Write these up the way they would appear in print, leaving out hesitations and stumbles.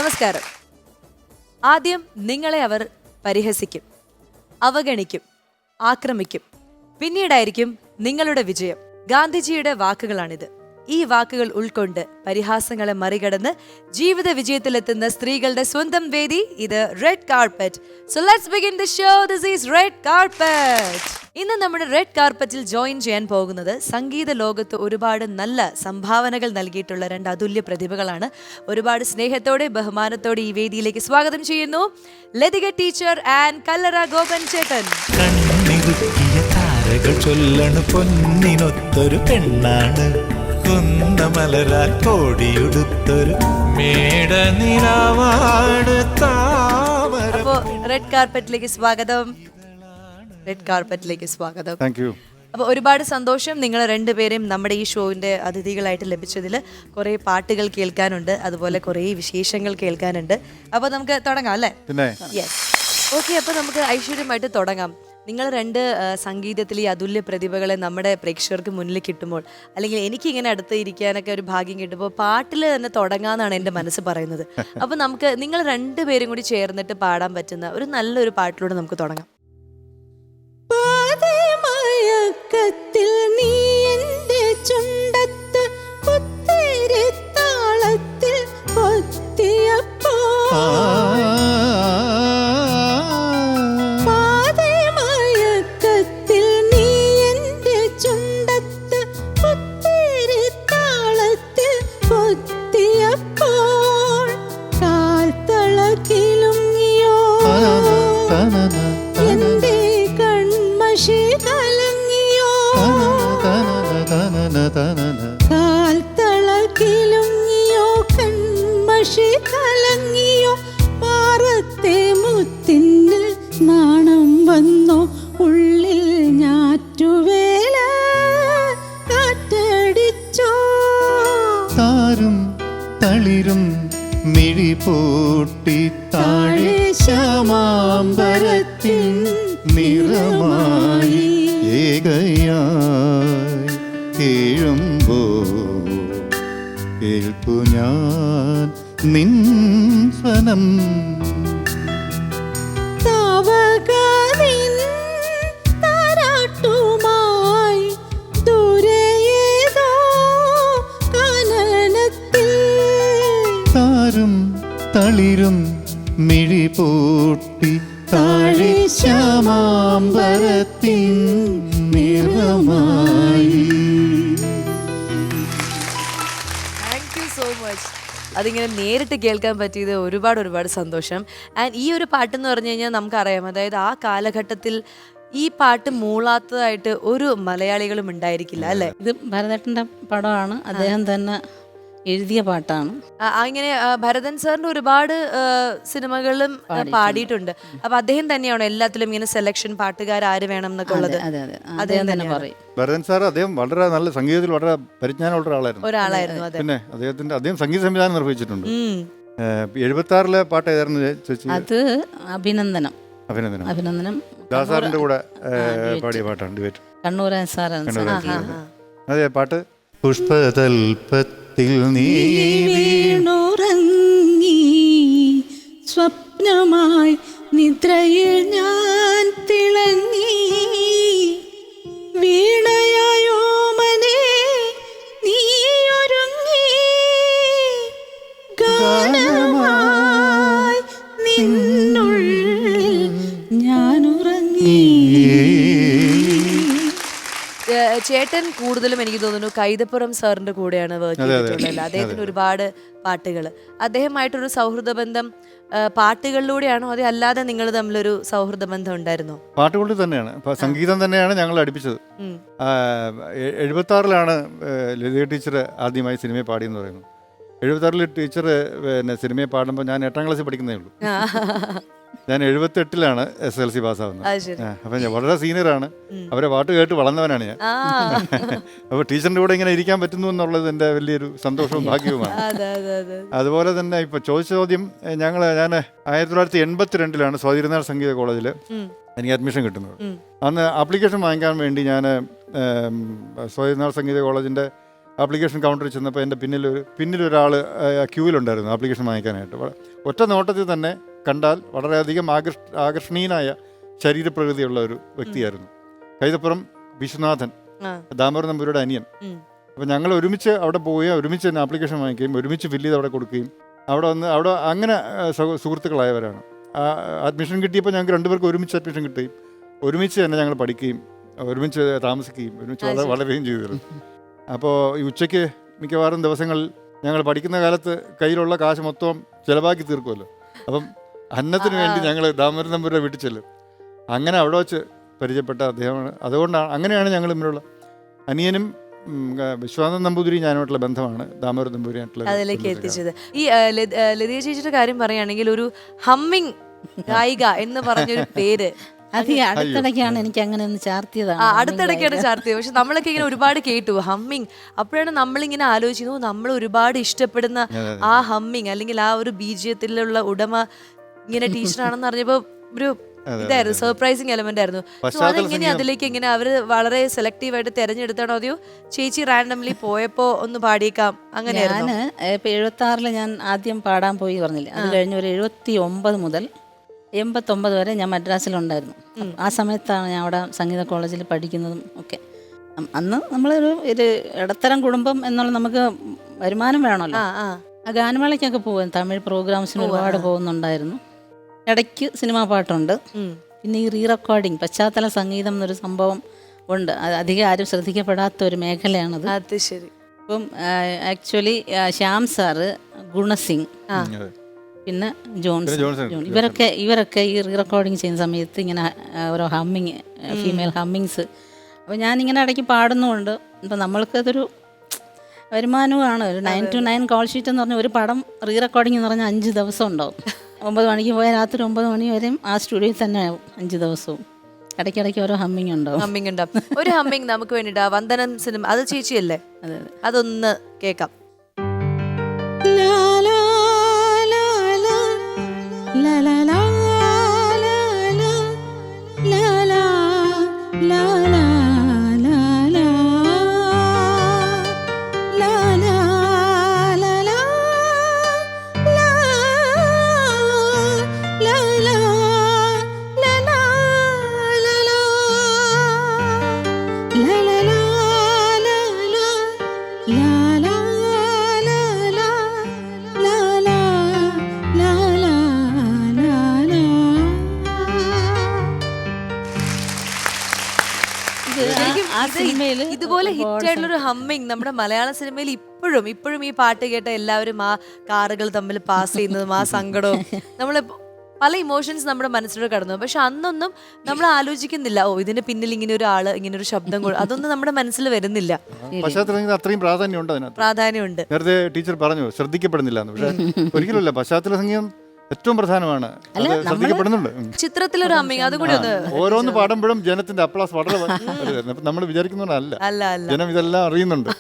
നമസ്കാരം. ആദ്യം നിങ്ങളെ അവർ പരിഹസിക്കും, അവഗണിക്കും, ആക്രമിക്കും. പിന്നീടായിരിക്കും നിങ്ങളുടെ വിജയം. ഗാന്ധിജിയുടെ വാക്കുകളാണിത്. ഈ വാക്കുകൾ ഉൾക്കൊണ്ട് പരിഹാസങ്ങളെ മറികടന്ന് ജീവിത വിജയത്തിലെത്തുന്ന സ്ത്രീകളുടെ സ്വന്തം വേദി ഇത് red carpet. So let's begin the show. This is red carpet. ഇന്ന് നമ്മുടെ റെഡ് കാർപ്പറ്റിൽ ജോയിൻ ചെയ്യാൻ പോകുന്നത് സംഗീത ലോകത്ത് ഒരുപാട് നല്ല സംഭാവനകൾ നൽകിയിട്ടുള്ള രണ്ട് അതുല്യ പ്രതിഭകളാണ്. ഒരുപാട് സ്നേഹത്തോടെ ബഹുമാനത്തോടെ ഈ വേദിയിലേക്ക് സ്വാഗതം ചെയ്യുന്നു ലതിക ടീച്ചർ ആൻഡ് കല്ലറ ഗോപൻ ചേട്ടൻ. ചൊല്ലണു പൊന്നിനൊത്തൊരു പെണ്ണാണ്, കുന്നമലരാൽ കോടിയുടുത്തൊരു മേടനിലാവാട് താമര. അപ്പോ റെഡ് കാർപ്പറ്റിലേക്ക് സ്വാഗതം. റെഡ് കാർപ്പറ്റിലേക്ക് സ്വാഗതം. Thank you. അപ്പോൾ ഒരുപാട് സന്തോഷം നിങ്ങൾ രണ്ടുപേരെയും നമ്മുടെ ഈ ഷോവിൻ്റെ അതിഥികളായിട്ട് ലഭിച്ചതിൽ. കുറേ പാട്ടുകൾ കേൾക്കാനുണ്ട്, അതുപോലെ കുറേ വിശേഷങ്ങൾ കേൾക്കാനുണ്ട്. അപ്പോൾ നമുക്ക് തുടങ്ങാം അല്ലേ? പിന്നെ യെസ്, ഓക്കെ. അപ്പോൾ നമുക്ക് ഐശ്വര്യമായിട്ട് തുടങ്ങാം. നിങ്ങൾ രണ്ട് സംഗീതത്തിൽ ഈ അതുല്യ പ്രതിഭകളെ നമ്മുടെ പ്രേക്ഷകർക്ക് മുന്നിൽ കിട്ടുമ്പോൾ, അല്ലെങ്കിൽ എനിക്കിങ്ങനെ അടുത്ത് ഇരിക്കാനൊക്കെ ഒരു ഭാഗ്യം കിട്ടുമ്പോൾ പാട്ടിൽ തന്നെ തുടങ്ങാമെന്നാണ് എൻ്റെ മനസ്സ് പറയുന്നത്. അപ്പോൾ നമുക്ക് നിങ്ങൾ രണ്ടുപേരും കൂടി ചേർന്നിട്ട് പാടാൻ പറ്റുന്ന ഒരു നല്ലൊരു പാട്ടിലൂടെ നമുക്ക് തുടങ്ങാം. മയക്കത്തിൽ നീ എൻ്റെ ചുണ്ടത്ത് കുത്തിരി താളത്തിൽ കൊത്തിയപ്പോ, പാതമയക്കത്തിൽ നീ എൻ്റെ ചുണ്ടത്ത് കുത്തിരി താളത്തിൽ കൊത്തിയപ്പോൾ കാൽത്തളകിലുങ്ങിയോ എൻ്റെ കൺമഷി കലങ്ങിയോ, കാൽത്തളകിലുങ്ങിയോ കൺമഷി കലങ്ങിയോ, പാറത്തെ മുത്തിന്നിൽ നാണം വന്നോ, ഉള്ളിൽ ഞാറ്റുവേല കാറ്റടിച്ചോ, താരും തളിരും മിഴി പൂട്ടി താഴെ ശ്യാമാംബരത്തിൻ നിറമായി ഏകയായി കേഴുമ്പോ കേൾപ്പു ഞാൻ നിൻ സ്വനം. താവകനിൻ താരാട്ടുമായി ദൂരെയേതോ കാനനത്തിൽ, താരും തളിരും മിഴി പൂട്ടി താഴെ ശ്യാമാംബരത്തിൻ നിറമായി. Thank you so much. അതിങ്ങനെ നേരിട്ട് കേൾക്കാൻ പറ്റിയത് ഒരുപാട് സന്തോഷം. ആൻഡ് ഈ ഒരു പാട്ടെന്ന് പറഞ്ഞു കഴിഞ്ഞാൽ നമുക്കറിയാം, അതായത് ആ കാലഘട്ടത്തിൽ ഈ പാട്ട് മൂളാത്തതായിട്ട് ഒരു മലയാളികളും ഉണ്ടായിരിക്കില്ല അല്ലേ? ഇത് ഭരതേട്ടൻ്റെ പടമാണ്, അദ്ദേഹം തന്നെ എഴുതിയ പാട്ടാണ്. അങ്ങനെ ഭരതൻ സാറിന്റെ ഒരുപാട് സിനിമകളിലും പാടിയിട്ടുണ്ട്. അപ്പൊ അദ്ദേഹം തന്നെയാണോ എല്ലാത്തിലും ഇങ്ങനെ സെലക്ഷൻ പാട്ടുകാർ ആര് വേണം എന്നൊക്കെ ഉള്ളത്? അതെ അതെ, അദ്ദേഹം തന്നെ പറയും. ഭരതൻ സാർ അദ്ദേഹം വളരെ നല്ല സംഗീതത്തിൽ വളരെ പരിജ്ഞാനമുള്ള ഒരാളായിരുന്നു. അതെ. പിന്നെ അദ്ദേഹം സംഗീത സംവിധാനം നിർവഹിച്ചിട്ടുണ്ട്. 76-ലെ പാട്ട് ഏതായിരുന്നു ചേച്ചി? അത് അഭിനന്ദനം. അഭിനന്ദനം ദാസാറിന്റെ കൂടെ പാടിയ പാട്ടാണ്, ഡിബേറ്റ്. കണ്ണൂരൻ സാറാണ്. അതെ പാട്ട്. പുഷ്പതൽപത്തിൽ നീ വീണുറങ്ങി സ്വപ്നമായി നിദ്രയിൽ ഞാൻ തിളങ്ങി, വീണയായോ മനെ നീ ഒരുങ്ങി, ഗാനമായി നിന്നുള്ളിൽ ഞാൻ ഉറങ്ങി. ചേട്ടൻ കൂടുതലും എനിക്ക് തോന്നുന്നു കൈതപ്പുറം സാറിന്റെ കൂടെയാണ് വർക്ക് ചെയ്തിട്ടുള്ളത്. അദ്ദേഹത്തിന് ഒരുപാട് പാട്ടുകൾ. അദ്ദേഹമായിട്ടൊരു സൗഹൃദ ബന്ധം പാട്ടുകളിലൂടെയാണോ അതേ അല്ലാതെ നിങ്ങൾ തമ്മിലൊരു സൗഹൃദ ബന്ധം ഉണ്ടായിരുന്നോ? പാട്ടുകളിൽ തന്നെയാണ്, സംഗീതം തന്നെയാണ് ഞങ്ങൾ അടുപ്പിച്ചത്. 76-ലാണ് ലതിക ടീച്ചർ ആദ്യമായി സിനിമയെ പാടിയെന്ന് പറയുന്നു. 76-ൽ ടീച്ചർ പിന്നെ സിനിമയെ പാടുമ്പോൾ ഞാൻ 8ാം ക്ലാസ്സിൽ പഠിക്കുന്നേ ഉള്ളൂ. ഞാൻ 78-ലാണ് SLC പാസ്സാവുന്നത്. അപ്പം ഞാൻ വളരെ സീനിയറാണ്, അവരെ പാട്ട് കേട്ട് വളർന്നവനാണ് ഞാൻ. അപ്പോൾ ടീച്ചറിൻ്റെ കൂടെ ഇങ്ങനെ ഇരിക്കാൻ പറ്റുന്നു എന്നുള്ളത് എൻ്റെ വലിയൊരു സന്തോഷവും ഭാഗ്യവുമാണ്. അതുപോലെ തന്നെ ഇപ്പോൾ ചോദിച്ച ചോദ്യം, ഞാൻ 1982-ലാണ് സ്വാതിരുന്നാൾ സംഗീത കോളേജിൽ എനിക്ക് അഡ്മിഷൻ കിട്ടുന്നത്. അന്ന് ആപ്ലിക്കേഷൻ വാങ്ങിക്കാൻ വേണ്ടി ഞാൻ സ്വാതിരുന്നാൾ സംഗീത കോളേജിൻ്റെ ആപ്ലിക്കേഷൻ കൗണ്ടറിൽ ചെന്നപ്പോൾ എൻ്റെ പിന്നിലൊരാൾ ക്യൂവിലുണ്ടായിരുന്നു ആപ്ലിക്കേഷൻ വാങ്ങിക്കാനായിട്ട്. ഒറ്റ നോട്ടത്തിൽ തന്നെ കണ്ടാൽ വളരെയധികം ആകർഷണീയനായ ശരീരപ്രകൃതിയുള്ള ഒരു വ്യക്തിയായിരുന്നു. കൈതപ്പുറം വിശ്വനാഥൻ, ദാമോദരൻ നമ്പൂരിയുടെ അനിയൻ. അപ്പോൾ ഞങ്ങൾ ഒരുമിച്ച് അവിടെ പോവുകയും ഒരുമിച്ച് തന്നെ ആപ്ലിക്കേഷൻ വാങ്ങിക്കുകയും ഒരുമിച്ച് ഫില്ല് ചെയ്ത് അവിടെ കൊടുക്കുകയും അവിടെ അങ്ങനെ സുഹൃത്തുക്കളായവരാണ്. അഡ്മിഷൻ കിട്ടിയപ്പോൾ ഞങ്ങൾക്ക് രണ്ടുപേർക്ക് ഒരുമിച്ച് അഡ്മിഷൻ കിട്ടുകയും ഒരുമിച്ച് തന്നെ ഞങ്ങൾ പഠിക്കുകയും ഒരുമിച്ച് താമസിക്കുകയും ഒരുമിച്ച് വളരുകയും ചെയ്തിരുന്നു. അപ്പോൾ ഈ ഉച്ചയ്ക്ക് മിക്കവാറും ദിവസങ്ങളിൽ ഞങ്ങൾ പഠിക്കുന്ന കാലത്ത് കയ്യിലുള്ള കാശ് മൊത്തം ചിലവാക്കി തീർക്കുമല്ലോ. അപ്പം അന്നത്തിന് വേണ്ടി ഞങ്ങൾ ദാമോദരൻ നമ്പൂരിയുടെ വീട്ടിൽ ചെല്ലും. അങ്ങനെ അവിടെ വെച്ച് പരിചയപ്പെട്ട അദ്ദേഹമാണ്. അതുകൊണ്ടാണ് അങ്ങനെയാണ് ഞങ്ങൾ തമ്മിലുള്ള അനിയനും വിശ്വനാഥൻ നമ്പൂതിരി ഞാനുമായിട്ടുള്ള ബന്ധമാണ് ദാമോദരൻ നമ്പൂരിയായിട്ടുള്ള അതിലേക്ക് എത്തിച്ചത്. ഈ ലതിക ചേച്ചിയുടെ കാര്യം പറയുകയാണെങ്കിൽ ഒരു ഹമ്മിങ് ഗായിക എന്ന് പറഞ്ഞൊരു പേര് അത് ഈ അടുത്തിടയ്ക്കാണ് എനിക്ക് അങ്ങനെ ഒന്ന് ചാർത്തിയതാണ്. അടുത്തിടയ്ക്കാണ് ചാർത്തിയത്. പക്ഷെ നമ്മളൊക്കെ ഇങ്ങനെ ഒരുപാട് കേട്ടു ഹമ്മിങ്. അപ്പോഴാണ് നമ്മളിങ്ങനെ ആലോചിക്കുന്നു നമ്മൾ ഒരുപാട് ഇഷ്ടപ്പെടുന്ന ആ ഹമ്മിങ് അല്ലെങ്കിൽ ആ ഒരു ബീജത്തിലുള്ള ഉടമ ഇങ്ങനെ ടീച്ചറാണെന്ന് അറിഞ്ഞപ്പോ ഒരു ഇതായിരുന്നു, സർപ്രൈസിങ് എലമെന്റ് ആയിരുന്നു. അതെങ്ങനെ അതിലേക്ക് എങ്ങനെ അവര് വളരെ സെലക്റ്റീവ് ആയിട്ട് തെരഞ്ഞെടുത്താണോ അതെയോ ചേച്ചി റാൻഡംലി പോയപ്പോ ഒന്ന് പാടിയേക്കാം അങ്ങനെയായിരുന്നു? ഞാൻ ഇപ്പൊ 76 ഞാൻ ആദ്യം പാടാൻ പോയി പറഞ്ഞില്ലേ, അത് കഴിഞ്ഞ് ഒരു 79 മുതൽ 89 വരെ ഞാൻ മദ്രാസിലുണ്ടായിരുന്നു. ആ സമയത്താണ് ഞാൻ അവിടെ സംഗീത കോളേജിൽ പഠിക്കുന്നതും ഒക്കെ. അന്ന് നമ്മളൊരു ഇടത്തരം കുടുംബം എന്നുള്ള നമുക്ക് വരുമാനം വേണമല്ലോ. ആ ഗാനമേളയ്ക്കൊക്കെ പോകും, തമിഴ് പ്രോഗ്രാംസിന് ഒരുപാട് പോകുന്നുണ്ടായിരുന്നു. ഇടയ്ക്ക് സിനിമാ പാട്ടുണ്ട്. പിന്നെ ഈ റീ റെക്കോർഡിങ് പശ്ചാത്തല സംഗീതം എന്നൊരു സംഭവം ഉണ്ട്. അത് അധികം ആരും ശ്രദ്ധിക്കപ്പെടാത്ത ഒരു മേഖലയാണത്. അത് ശരി. ഇപ്പം ആക്ച്വലി ശ്യാം സാറ്, ഗുണസിംഗ്, പിന്നെ ജോൺസൺ, ഇവരൊക്കെ ഈ റീ റെക്കോർഡിങ് ചെയ്യുന്ന സമയത്ത് ഇങ്ങനെ ഓരോ ഹമ്മിങ്, ഫീമെയിൽ ഹമ്മിങ്സ്. അപ്പോൾ ഞാനിങ്ങനെ ഇടയ്ക്ക് പാടുന്നുമുണ്ട്. ഇപ്പം നമ്മൾക്കതൊരു വരുമാനവുമാണ്. ഒരു 9 to 9 കോൾ ഷീറ്റ് എന്ന് പറഞ്ഞാൽ ഒരു പടം റീ റെക്കോർഡിംഗ് എന്ന് പറഞ്ഞാൽ 5 ദിവസം ഉണ്ടാവും. 9 മണിക്ക് പോയാൽ രാത്രി 9 മണി വരെയും ആ സ്റ്റുഡിയോയിൽ തന്നെ ആവും 5 ദിവസവും. ഇടയ്ക്കിടയ്ക്ക് ഓരോ ഹമ്മിങ് ഉണ്ടാവും. ഹമ്മിങ് ഉണ്ടാവും. ഒരു ഹമ്മിങ് നമുക്ക് വേണ്ടിട്ട് വന്ദനം സിനിമ, അത് ചേച്ചിയല്ലേ? അതെ, അതൊന്ന് കേൾക്കാം. ഇതുപോലെ ഹിറ്റ് ആയിട്ടുള്ള ഒരു ഹമ്മിങ് നമ്മുടെ മലയാള സിനിമയിൽ ഇപ്പോഴും ഈ പാട്ട് കേട്ട എല്ലാവരും ആ കാറുകൾ തമ്മിൽ പാസ് ചെയ്യുന്നതും ആ സങ്കടവും നമ്മള് പല ഇമോഷൻസ് നമ്മുടെ മനസ്സിലൂടെ കടന്നു. പക്ഷെ അന്നൊന്നും നമ്മൾ ആലോചിക്കുന്നില്ല, ഓ ഇതിന് പിന്നിൽ ഇങ്ങനെ ഒരു ആള്, ഇങ്ങനെ ഒരു ശബ്ദം, അതൊന്നും നമ്മുടെ മനസ്സിൽ വരുന്നില്ല. പശ്ചാത്തലം അത്രയും പ്രാധാന്യമുണ്ട് അതിനകത്ത്. പ്രാധാന്യമുണ്ട്. നേരത്തെ ടീച്ചർ പറഞ്ഞു ശ്രദ്ധിക്കപ്പെടുന്നില്ല എന്ന്. പക്ഷേ ഒരിക്കലുമല്ല, പശ്ചാത്തല സംഗീതം ഏറ്റവും പ്രധാനമാണ്, ശ്രദ്ധിക്കപ്പെടുന്നുണ്ട്. ചിത്രത്തിലൊരു ഹമ്മിങ് അതുകൂടി ഒന്ന് ഓരോന്ന് പാടുമ്പോഴും ജനത്തിന്റെ അപ്ലാസ് വളരെ നമ്മൾ വിചാരിക്കുന്നതല്ല, ജനം ഇതെല്ലാം അറിയുന്നുണ്ട്.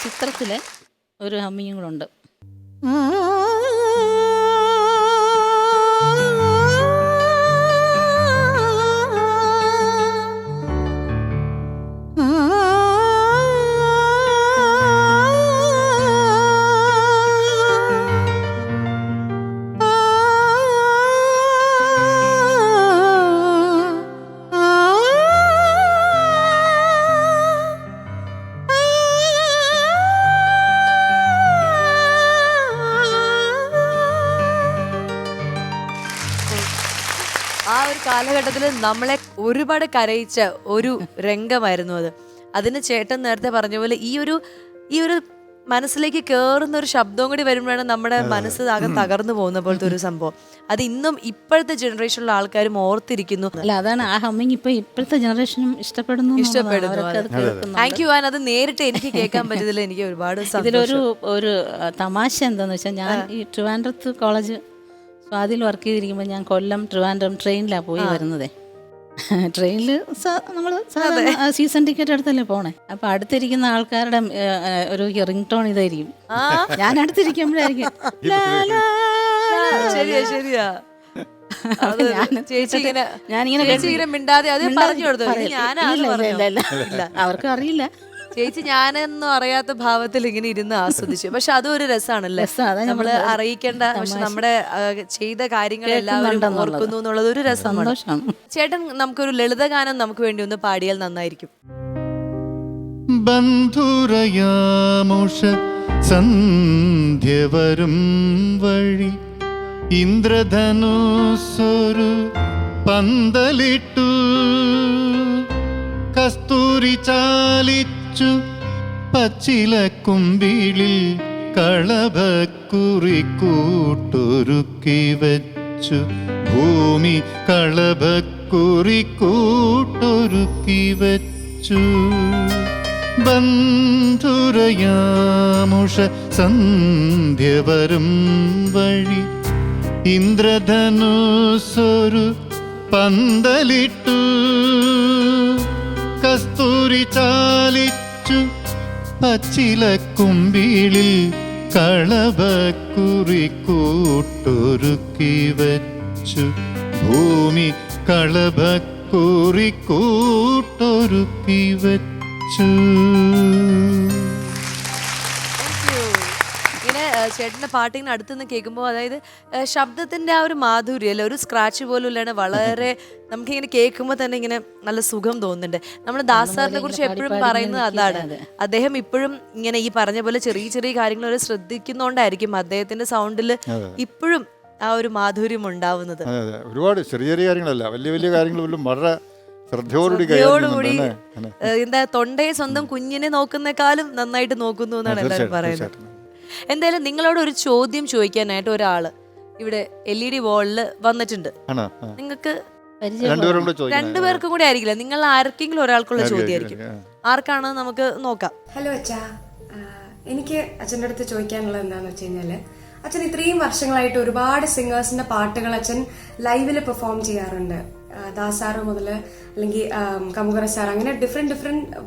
ചിത്രത്തിലെ ഒരു ഹമ്മിങ്ങും കൂടെ ഉണ്ട്. ആ ഒരു കാലഘട്ടത്തിൽ നമ്മളെ ഒരുപാട് കരയിച്ച ഒരു രംഗമായിരുന്നു അത്. അതിന് ചേട്ടൻ നേരത്തെ പറഞ്ഞ പോലെ ഈ ഒരു മനസ്സിലേക്ക് കേറുന്ന ഒരു ശബ്ദവും കൂടി വരുമ്പോഴാണ് നമ്മുടെ മനസ്സ് ആകെ തകർന്നു പോകുന്ന പോലത്തെ ഒരു സംഭവം. അത് ഇന്നും ഇപ്പോഴത്തെ ജനറേഷനിലുള്ള ആൾക്കാരും ഓർത്തിരിക്കുന്നു. അല്ല, അതാണ് ആ ഹമ്മിങ് ഇപ്പോഴത്തെ ജനറേഷനും ഇഷ്ടപ്പെടുന്നു. Thank you. അത് നേരിട്ട് എനിക്ക് കേൾക്കാൻ പറ്റിയതിൽ എനിക്ക് ഒരുപാട് ഇതിലൊരു ഒരു തമാശ എന്താന്ന് വെച്ചാൽ, ഞാൻ ഈ ട്രിവാൻഡ്രത്ത് കോളേജ് സ്വാതിയിൽ വർക്ക് ചെയ്തിരിക്കുമ്പോൾ ഞാൻ കൊല്ലം ട്രിവാൻഡ്രം ട്രെയിനിലാണ് പോയി വരുന്നതേ. ട്രെയിനിൽ നമ്മൾ സീസൺ ടിക്കറ്റ് എടുത്തല്ലേ പോണേ. അപ്പൊ അടുത്തിരിക്കുന്ന ആൾക്കാരുടെ ഒരു റിംഗ് ടോൺ ഇതായിരിക്കും. ഞാൻ അടുത്തിരിക്കുമ്പോഴായിരിക്കും ശരിയാ ശരിയാ ഞാനിങ്ങനെ മിണ്ടാതെ അത് പറഞ്ഞു കൊടുത്തു. അവർക്ക് അറിയില്ല. ചേച്ചി ഞാനൊന്നും അറിയാത്ത ഭാവത്തിൽ ഇങ്ങനെ ഇരുന്ന് ആസ്വദിച്ചു. പക്ഷെ അതും ഒരു രസമാണല്ലേ, നമ്മള് അറിയിക്കേണ്ട പക്ഷെ നമ്മുടെ ചെയ്ത കാര്യങ്ങൾ എല്ലാവരും ഓർക്കുന്നു എന്നുള്ളത് ഒരു രസമാണ്. ചേട്ടൻ നമുക്കൊരു ലളിതഗാനം നമുക്ക് വേണ്ടി ഒന്ന് പാടിയാൽ നന്നായിരിക്കും. ബന്ധുരയാമുഷ സന്ധ്യ വരും വഴി ഇന്ദ്രധനുസ്സൊരു പന്തലിട്ടു കസ്തൂരി ചാലിച്ചു പച്ചില കുമ്പിളിൽ കളഭക്കുറി കൂട്ടൊരുക്കി വെച്ചു ഭൂമി കളഭക്കുറി കൂട്ടൊരുക്കി വെച്ചു ബന്ധുരയാമുഷ സന്ധ്യ വരും വഴി ഇന്ദ്രധനുസ്സൊരു പന്തലിട്ടു കസ്തൂരി ചാലിച്ചു പച്ചില കുമ്പിളിൽ കളഭക്കുറി കൂട്ടൊരുക്കി വെച്ചു ഭൂമി കളഭക്കുറി കൂട്ടൊരുക്കി വെച്ചു. ചേട്ടൻ്റെ പാട്ടിങ്ങനെ അടുത്തുനിന്ന് കേൾക്കുമ്പോൾ അതായത് ശബ്ദത്തിൻ്റെ ആ ഒരു മാധുര്യം അല്ലെ, ഒരു സ്ക്രാച്ച് പോലും ഇല്ലാണ്ട് വളരെ നമുക്കിങ്ങനെ കേൾക്കുമ്പോൾ തന്നെ ഇങ്ങനെ നല്ല സുഖം തോന്നുന്നുണ്ട്. നമ്മൾ ദാസ് സാറിനെ കുറിച്ച് എപ്പോഴും പറയുന്നത് അതാണ്. അദ്ദേഹം ഇപ്പോഴും ഇങ്ങനെ ഈ പറഞ്ഞ പോലെ ചെറിയ ചെറിയ കാര്യങ്ങൾ അവർ ശ്രദ്ധിക്കുന്നോണ്ടായിരിക്കും അദ്ദേഹത്തിന്റെ സൗണ്ടിൽ ഇപ്പോഴും ആ ഒരു മാധുര്യം ഉണ്ടാവുന്നത്. ഒരുപാട് ചെറിയ ചെറിയ കാര്യങ്ങളല്ല, വലിയ വലിയ കാര്യങ്ങൾ പോലും വളരെ ശ്രദ്ധയോടുകൂടി എന്താ തൊണ്ടയെ സ്വന്തം കുഞ്ഞിനെ നോക്കുന്നേക്കാളും നന്നായിട്ട് നോക്കുന്നു എന്നാണ് എല്ലാവരും പറയുന്നത്. എന്തായാലും നിങ്ങളോട് ഒരു ചോദ്യം ചോദിക്കാനായിട്ട് ഒരാള് ഇവിടെ LED വാളില് വന്നിട്ടുണ്ട്. നിങ്ങൾക്ക് രണ്ടുപേർക്കും കൂടെ ആയിരിക്കില്ല, നിങ്ങൾ ആർക്കെങ്കിലും ഒരാൾക്കുള്ള ചോദ്യമായിരിക്കും. ആർക്കാണ് നമുക്ക് നോക്കാം. ഹലോ അച്ഛാ, എനിക്ക് അച്ഛൻ്റെ അടുത്ത് ചോദിക്കാനുള്ളത് എന്താണെന്ന് വെച്ച് കഴിഞ്ഞാല്, അച്ഛൻ ഇത്രയും വർഷങ്ങളായിട്ട് ഒരുപാട് സിംഗേഴ്സിന്റെ പാട്ടുകൾ അച്ഛൻ ലൈവിൽ പെർഫോം ചെയ്യാറുണ്ട്. ദാസ് സാറ് മുതൽ അല്ലെങ്കിൽ കമുകറ സാർ, അങ്ങനെ ഡിഫറെന്റ്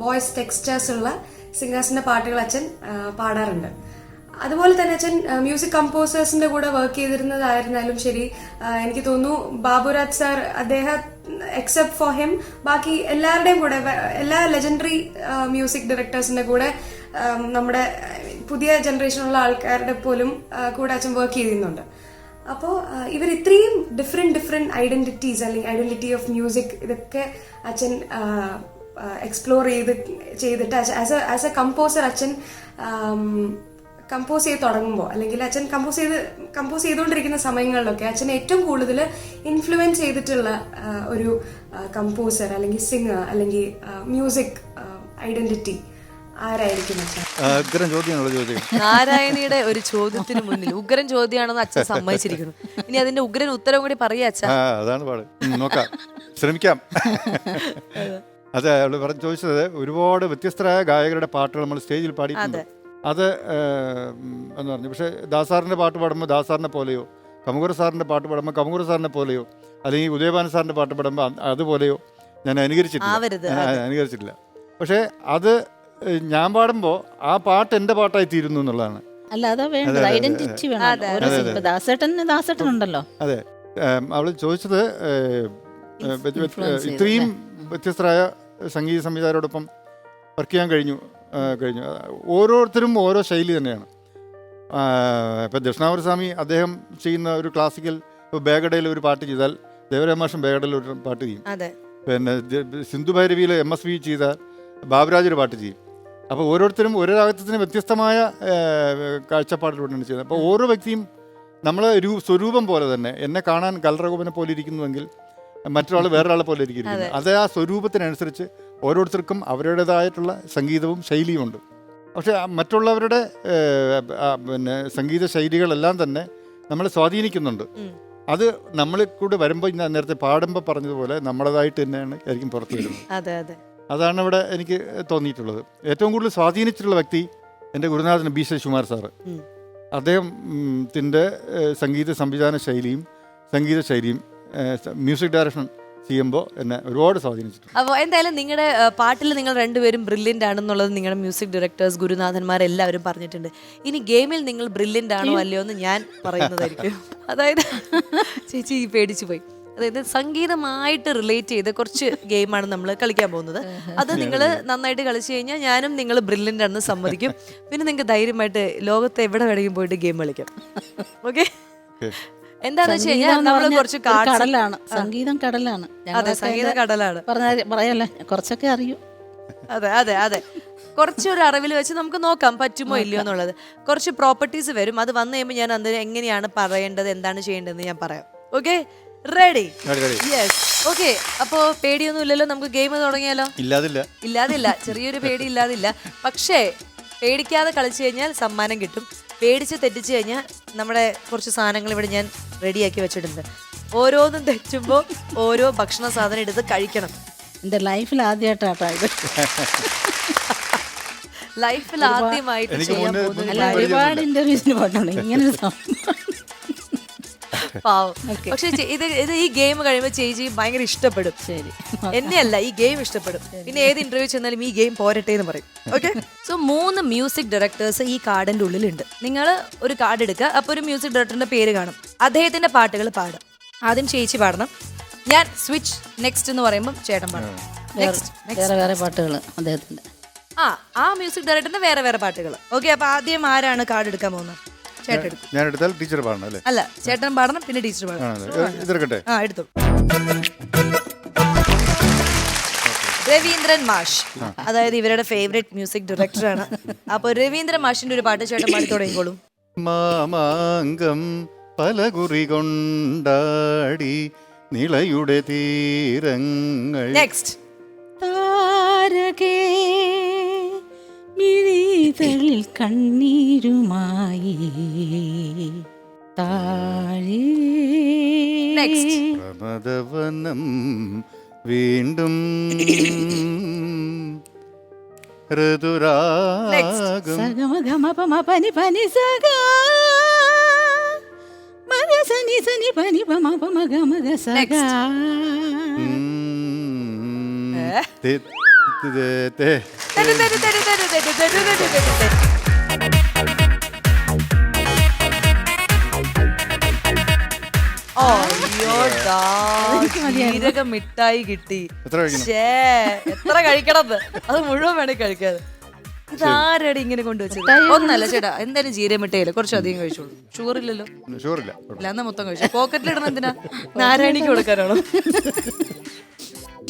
വോയിസ് ടെക്സ്റ്റേഴ്സ് ഉള്ള സിംഗേഴ്സിന്റെ പാട്ടുകൾ അച്ഛൻ പാടാറുണ്ട്. അതുപോലെ തന്നെ അച്ഛൻ മ്യൂസിക് കമ്പോസേഴ്സിന്റെ കൂടെ വർക്ക് ചെയ്തിരുന്നതായിരുന്നാലും ശരി, എനിക്ക് തോന്നുന്നു ബാബുരാജ് സാർ, അദ്ദേഹം എക്സെപ്റ്റ് ഫോർ ഹിം ബാക്കി എല്ലാവരുടെയും കൂടെ, എല്ലാ ലെജൻഡറി മ്യൂസിക് ഡയറക്ടേഴ്സിന്റെ കൂടെ, നമ്മുടെ പുതിയ ജനറേഷനുള്ള ആൾക്കാരുടെ പോലും കൂടെ അച്ഛൻ വർക്ക് ചെയ്യുന്നുണ്ട്. അപ്പോൾ ഇവർ ഇത്രയും ഡിഫറെന്റ് ഐഡന്റിറ്റീസ് അല്ലെങ്കിൽ ഐഡന്റിറ്റി ഓഫ് മ്യൂസിക് ഇതൊക്കെ അച്ഛൻ എക്സ്പ്ലോർ ചെയ്തിട്ട് ആസ് എ കമ്പോസർ അച്ഛൻ കമ്പോസ് ചെയ്ത് തുടങ്ങുമ്പോൾ അല്ലെങ്കിൽ അച്ഛൻ കമ്പോസ് ചെയ്തുകൊണ്ടിരിക്കുന്ന സമയങ്ങളിലൊക്കെ അച്ഛനെ ഏറ്റവും കൂടുതൽ ഇൻഫ്ലുവൻസ് ചെയ്തിട്ടുള്ള ഒരു കമ്പോസർ അല്ലെങ്കിൽ സിംഗർ അല്ലെങ്കിൽ മ്യൂസിക് ഐഡന്റിറ്റി ആരായിരിക്കും അച്ഛൻ? നാരായണിയുടെ ഒരു ചോദ്യത്തിന് മുന്നിൽ ഉഗ്രൻ ചോദ്യമാണെന്ന് അച്ഛൻ സമ്മതിച്ചിരിക്കുന്നു. ഇനി അതിന്റെ ഉഗ്രൻ ഉത്തരം കൂടി പറയാ അച്ഛൻ. അതാണ് പാട്, നോക്കാം, ശ്രമിക്കാം. അതെ, അവള് ചോദിച്ചത് ഒരുപാട് വ്യത്യസ്തരായ ഗായകരുടെ പാട്ടുകൾ നമ്മൾ സ്റ്റേജിൽ പാടിയിട്ടുണ്ട്. അത് എന്ന് പറഞ്ഞു. പക്ഷേ ദാസാറിൻ്റെ പാട്ട് പാടുമ്പോൾ ദാസാറിനെ പോലെയോ, കമുകറ സാറിൻ്റെ പാട്ട് പാടുമ്പോൾ കമുകറ സാറിനെ പോലെയോ, അല്ലെങ്കിൽ ഉദയഭാനു സാറിൻ്റെ പാട്ട് പാടുമ്പോൾ അതുപോലെയോ ഞാൻ അനുകരിച്ചിട്ടില്ല. പക്ഷേ അത് ഞാൻ പാടുമ്പോൾ ആ പാട്ട് എൻ്റെ പാട്ടായി തീരുന്നു എന്നുള്ളതാണ്. അല്ല, അതാ വേണ്ടത്, ഐഡന്റിറ്റി വേണം. ദാസേട്ടൻ ഉണ്ടല്ലോ. അതെ, അവൾ ചോദിച്ചത് ഇത്രയും വ്യത്യസ്തരായ സംഗീത സംവിധായകരോടൊപ്പം വർക്ക് ചെയ്യാൻ കഴിഞ്ഞു. ഓരോരുത്തരും ഓരോ ശൈലി തന്നെയാണ്. ഇപ്പം ദക്ഷിണാമൂർത്തി അദ്ദേഹം ചെയ്യുന്ന ഒരു ക്ലാസിക്കൽ, ഇപ്പോൾ ബേഗഡയിൽ ഒരു പാട്ട് ചെയ്താൽ ദേവരാമാഷൻ ബേഗഡയിൽ ഒരു പാട്ട് ചെയ്യും. പിന്നെ സിന്ധു ഭൈരവിയിൽ MSV ചെയ്താൽ ബാബുരാജ് ഒരു പാട്ട് ചെയ്യും. അപ്പോൾ ഓരോരുത്തരും ഓരോ രാഗത്തിന് വ്യത്യസ്തമായ കാഴ്ചപ്പാടിലൂടെയാണ് ചെയ്യുന്നത്. അപ്പോൾ ഓരോ വ്യക്തിയും നമ്മളെ ഒരു സ്വരൂപം പോലെ തന്നെ, എന്നെ കാണാൻ കൽറഗോപനെ പോലെ ഇരിക്കുന്നുവെങ്കിൽ മറ്റൊരാൾ വേറൊരാളെ പോലെ ഇരിക്കുന്നു. അത് ആ സ്വരൂപത്തിനനുസരിച്ച് ഓരോരുത്തർക്കും അവരുടേതായിട്ടുള്ള സംഗീതവും ശൈലിയും ഉണ്ട്. പക്ഷെ മറ്റുള്ളവരുടെ പിന്നെ സംഗീത ശൈലികളെല്ലാം തന്നെ നമ്മളെ സ്വാധീനിക്കുന്നുണ്ട്. അത് നമ്മളിൽ കൂടെ വരുമ്പോൾ ഞാൻ നേരത്തെ പാടുമ്പോൾ പറഞ്ഞതുപോലെ നമ്മളതായിട്ട് തന്നെയാണ് ആയിരിക്കും പുറത്തു വരുന്നത്. അതെ അതെ, അതാണ് ഇവിടെ എനിക്ക് തോന്നിയിട്ടുള്ളത്. ഏറ്റവും കൂടുതൽ സ്വാധീനിച്ചിട്ടുള്ള വ്യക്തി എൻ്റെ ഗുരുനാഥൻ ബി ശശികുമാർ സാറ്. അദ്ദേഹത്തിൻ്റെ സംഗീത സംവിധാന ശൈലിയും മ്യൂസിക് ഡയറക്ഷൻ ചെയ്യുമ്പോൾ എന്നെ ഒരുപാട് സ്വാധീനിച്ചിട്ടുണ്ട്. അപ്പോൾ എന്തായാലും നിങ്ങളുടെ പാട്ടിൽ നിങ്ങൾ രണ്ടുപേരും ബ്രില്യൻ്റ് ആണെന്നുള്ളത് നിങ്ങളുടെ മ്യൂസിക് ഡയറക്ടേഴ്സ് ഗുരുനാഥന്മാരെല്ലാവരും പറഞ്ഞിട്ടുണ്ട്. ഇനി ഗെയിമിൽ നിങ്ങൾ ബ്രില്യൻ്റ് ആണോ അല്ലയോ എന്ന് ഞാൻ പറയുന്നതായിരിക്കും. അതായത് ചേച്ചി പേടിച്ചു പോയി. അതായത് സംഗീതമായിട്ട് റിലേറ്റ് ചെയ്ത് കുറച്ച് ഗെയിമാണ് നമ്മൾ കളിക്കാൻ പോകുന്നത്. അത് നിങ്ങൾ നന്നായിട്ട് കളിച്ചു കഴിഞ്ഞാൽ ഞാനും നിങ്ങൾ ബ്രില്യൻ്റ് ആണെന്ന് സമ്മതിക്കും. പിന്നെ നിങ്ങൾക്ക് ധൈര്യമായിട്ട് ലോകത്ത് എവിടെ വേണമെങ്കിലും പോയിട്ട് ഗെയിം കളിക്കാം. ഓക്കെ? എന്താന്ന് വെച്ച് കഴിഞ്ഞാൽ നമ്മൾ കുറച്ച് കടലാണ്, സംഗീതം കടലാണ്. അതെ, സംഗീതം കടലാണ്. പറയാല്ലേ, കുറച്ചൊക്കെ അറിയൂ. അതെ അതെ അതെ, കുറച്ചൊരു അറിവിൽ വെച്ച് നമുക്ക് നോക്കാം പറ്റുമോ ഇല്ലയോ എന്നുള്ളത്. കുറച്ച് പ്രോപ്പർട്ടീസ് വരും, അത് വന്നു കഴിയുമ്പോൾ ഞാൻ അത് എങ്ങനെയാണ് പറയേണ്ടത്, എന്താണ് ചെയ്യേണ്ടതെന്ന് ഞാൻ പറയാം. ഓക്കെ? റെഡി? യെസ്. ഓക്കെ, അപ്പോ പേടിയൊന്നും ഇല്ലല്ലോ, നമുക്ക് ഗെയിം തുടങ്ങിയാലോ? ഇല്ലാതില്ല, ചെറിയൊരു പേടി ഇല്ലാതില്ല. പക്ഷേ പേടിക്കാതെ കളിച്ചു കഴിഞ്ഞാൽ സമ്മാനം കിട്ടും. പേടിച്ച് തെറ്റിച്ച് കഴിഞ്ഞാൽ നമ്മുടെ കുറച്ച് സാധനങ്ങൾ ഇവിടെ ഞാൻ റെഡിയാക്കി വെച്ചിട്ടുണ്ട്. ഓരോന്നും തെറ്റുമ്പോൾ ഓരോ ഭക്ഷണ സാധനം എടുത്ത് കഴിക്കണം. എൻ്റെ ലൈഫിൽ ആദ്യമായിട്ടാട്ടോ ഇത്. ലൈഫിൽ ആദ്യമായിട്ട് ചെയ്യാൻ പോകുന്ന അല്ല, ഒരുപാട് ഇന്റർവ്യൂസിന് പോയിട്ടുണ്ട് ഇങ്ങനൊരു സംഭവം. പാവം. പക്ഷെ ഇത് ഈ ഗെയിം കഴിയുമ്പോൾ ചേച്ചി ഭയങ്കര ഇഷ്ടപ്പെടും. ശരി, എന്നെയല്ല, ഈ ഗെയിം ഇഷ്ടപ്പെടും. പിന്നെ ഏത് ഇന്റർവ്യൂ ചെന്നാലും ഈ ഗെയിം പോരട്ടെ എന്ന് പറയും. ഓക്കെ? സോ 3 മ്യൂസിക് ഡയറക്ടേഴ്സ് ഈ കാർഡിന്റെ ഉള്ളിലുണ്ട്. നിങ്ങൾ ഒരു കാർഡ് എടുക്കുക. അപ്പോൾ ഒരു മ്യൂസിക് ഡയറക്ടറിന്റെ പേര് കാണും. അദ്ദേഹത്തിന്റെ പാട്ടുകൾ പാടും. ആദ്യം ചേച്ചി പാടണം. ഞാൻ സ്വിച്ച് നെക്സ്റ്റ് എന്ന് പറയുമ്പോൾ ചേട്ടൻ പാടണം. വേറെ വേറെ പാട്ടുകൾ അദ്ദേഹത്തിന്റെ. ആ മ്യൂസിക് ഡയറക്ടറിന്റെ വേറെ വേറെ പാട്ടുകൾ. ഓക്കെ, അപ്പൊ ആദ്യം ആരാണ് കാർഡ് എടുക്കാൻ പോകുന്നത്? ചേട്ടൻ എടുക്കും. ഞാൻ എടുത്താൽ ടീച്ചർ പാടണം അല്ലേ? അല്ല, ചേട്ടൻ പാടണം, പിന്നെ ടീച്ചർ പാടണം. ഇതെടുക്കട്ടെ? എടുത്തു. രവീന്ദ്രൻ മാഷ്, അതായത് ഇവരുടെ ഫേവറേറ്റ് മ്യൂസിക് ഡയറക്ടറാണ്. അപ്പൊ രവീന്ദ്രൻ മാഷിന്റെ ഒരു പാട്ട് ചേട്ടൻ പാടി തുടങ്ങിക്കോളും. മാമാങ്കം പലകുറി കൊണ്ടാടി നിളയുടെ തീരങ്ങൾ. നെക്സ്റ്റ്. താരകേ മിഴിതളിൽ കണ്ണീരുമായി താഴെ. നെക്സ്റ്റ്. പ്രമദവനം വീണ്ടും ഋതുരാഗം. സഗമഗമപമപനി പനി സഗ മഗ സനി സനി പനി പമപമഗമഗ സഗ. ജീരക മിഠായി കിട്ടി. എത്ര കഴിക്കണത്? അത് മുഴുവൻ വേണേ കഴിക്കാതെ. ഇതാരടി ഇങ്ങനെ കൊണ്ടുവച്ചത്? ഒന്നല്ല ചേട്ടാ, എന്തായാലും ജീരക മിഠായില്ല, കുറച്ചധികം കഴിച്ചോളൂ. ഷുഗർ ഇല്ലല്ലോ? ഇല്ല, എന്നാ മൊത്തം കഴിച്ചു. പോക്കറ്റിലിടണം എന്തിനാ? നാരായണിക്ക് കൊടുക്കാനാണോ?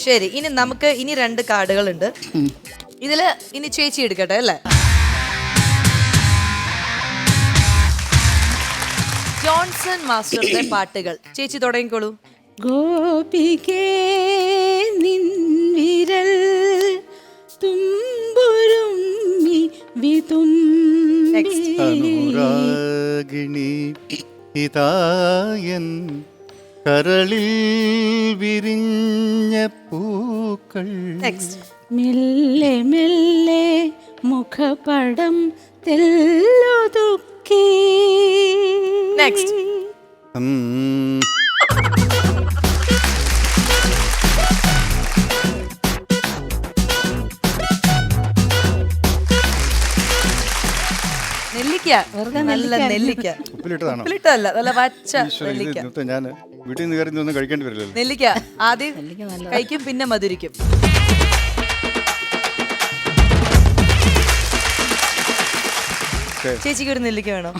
ശരി, ഇനി നമുക്ക് 2 കാർഡുകളുണ്ട്. ഇതില് ഇനി ചേച്ചി എടുക്കട്ടെ അല്ലേ? ജോൺസൺ മാസ്റ്ററുടെ പാട്ടുകൾ. ചേച്ചി തുടങ്ങിക്കോളൂ. ഗോപികേ നിൻ വിരൽ തുമ്പുരുമ്മി വിതുമ്പി. അനുരാഗിണി ഇതായൻ കരളിൽ വിരിഞ്ഞ പൂക്കൾ. മെല്ലെ മെല്ലെ മുഖപടം തെല്ലൊതുക്കി. നെക്സ്റ്റ്. നെല്ലിക്ക, നല്ല നെല്ലിക്ക. ഉപ്പിലിട്ടതാണോ? ഉപ്പിലിട്ടല്ല, നല്ല പച്ച നെല്ലിക്ക. ഞാൻ വീട്ടിൽ നിന്ന് കയറി ഒന്നും കഴിക്കേണ്ടി വരില്ലല്ലോ. നെല്ലിക്ക ആദ്യം കഴിക്കും, പിന്നെ മധുരിക്കും. ചേച്ചിക്ക് ഒരു നെല്ലിക്ക വേണോ?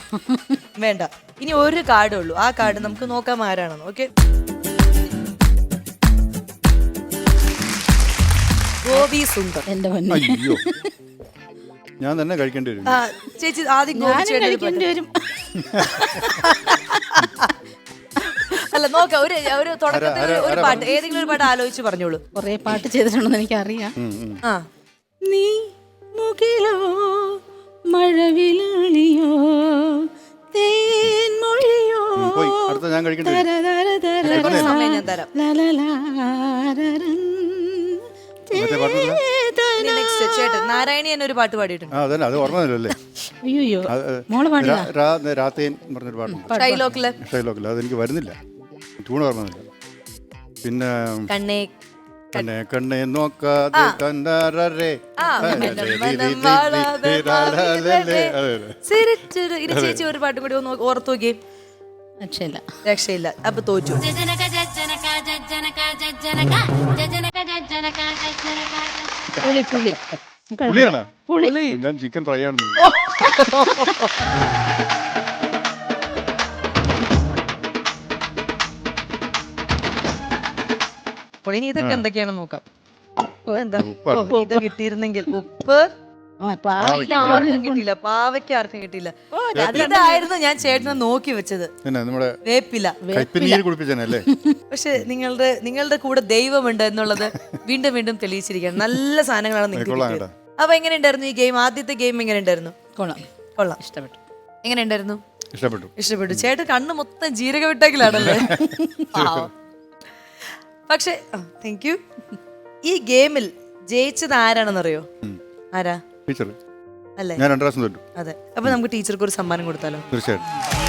വേണ്ട. ഇനി ഒരു കാർഡേ ഉള്ളൂ. ആ കാർഡ് നമുക്ക് നോക്കാം ആരാണെന്ന്. ഓക്കെ? ഗോപി സുന്ദർ. എന്റെ അയ്യോ, ഞാൻ തന്നെ കഴിക്കേണ്ടി വരും. ചേച്ചി ആദ്യം കഴിക്കേണ്ടി വരും. അല്ല, നോക്കാം. ഒരു തുടക്കത്തിൽ ഒരു പാട്ട്, ഏതെങ്കിലും ഒരു പാട്ട് ആലോചിച്ച് പറഞ്ഞോളൂ. കുറെ പാട്ട് ചെയ്തിട്ടുണ്ടെന്ന് എനിക്കറിയാം. നീ മുകിലോ മഴവിലാളിയോ തേൻമൊഴിയോ പോയി അടുത്ത ഞാൻ കഴിക്കേണ്ടി വരും. കുറച്ച് സമയം ഞാൻ തരാം. മറ്റേ നെക്സ്റ്റ് ചേട്ടൻ നാരായണി എന്നെ ഒരു പാട്ട് പാടിയിട്ടുണ്ട്. ആ അതന്നെ, അത് ഓർമ്മയില്ലല്ലേ. അയ്യോ മോള് പാടില്ല. രാത്തേൻ പറഞ്ഞൊരു പാട്ടുണ്ട് ഷൈലോക്കില് ഷൈലോക്കിൽ, അതെനിക്ക് വരുന്നില്ല, ട്യൂൺ ഓർമ്മയില്ല. പിന്നെ കണ്ണേ കണ്ണേ കണ്ണേ നോക്കാതെ കണ്ടാരേ. സിരിച്ചൊരു ഇനി ചേച്ചി ഒരു പാട്ടും കൂടി ഒന്ന് ഓർത്തു നോക്കിയേ. രക്ഷയില്ല. രക്ഷയില്ല, അപ്പൊ തോറ്റു. പുളിയാണോ? ഞാൻ ചിക്കൻ ഫ്രൈ ആണ്. അപ്പോൾ ഇനി ഇതൊക്കെ എന്തൊക്കെയാണെന്ന് നോക്കാം. എന്താ ഉപ്പാണ്. ഇത് കിട്ടിയിരുന്നെങ്കിൽ ഉപ്പ് കിട്ടിയില്ല, പാവയ്ക്ക് ആർക്കും കിട്ടിയില്ല. ഇതായിരുന്നു ഞാൻ ചേട്ടനെ നോക്കി വെച്ചത്, പിന്നെ നമ്മുടെ വേപ്പില. കൈപ്പിനീര് കുടിപ്പിച്ചല്ലേ. പക്ഷെ നിങ്ങളുടെ കൂടെ ദൈവമുണ്ട് എന്നുള്ളത് വീണ്ടും വീണ്ടും തെളിയിച്ചിരിക്കുകയാണ്. നല്ല സാധനങ്ങളാണ് നിങ്ങൾക്ക് കിട്ടിയത്. അപ്പൊ എങ്ങനെ ഉണ്ടായിരുന്നു ഈ ഗെയിം? ആദ്യത്തെ ഗെയിം എങ്ങനെ ഉണ്ടായിരുന്നു? കൊള്ളാം, കൊള്ളാം, ഇഷ്ടപ്പെട്ടു. എങ്ങനെ ഉണ്ടായിരുന്നു? ഇഷ്ടപ്പെട്ടു. ഇഷ്ടപ്പെട്ടു. ചേട്ടൻ കണ്ണ് മൊത്തം ജീരക വിട്ടാക്കിലാണല്ലേ. പക്ഷെ താങ്ക് യു. ഈ ഗെയിമിൽ ജയിച്ചത് ആരാണെന്നറിയോ? ആരാ? ടീച്ചർ. അല്ലേ? ഞാൻ 2 പ്രാവശ്യം തോറ്റു. അതെ. അപ്പൊ നമുക്ക് ടീച്ചർക്ക് ഒരു സമ്മാനം കൊടുത്താലോ? തീർച്ചയായിട്ടും.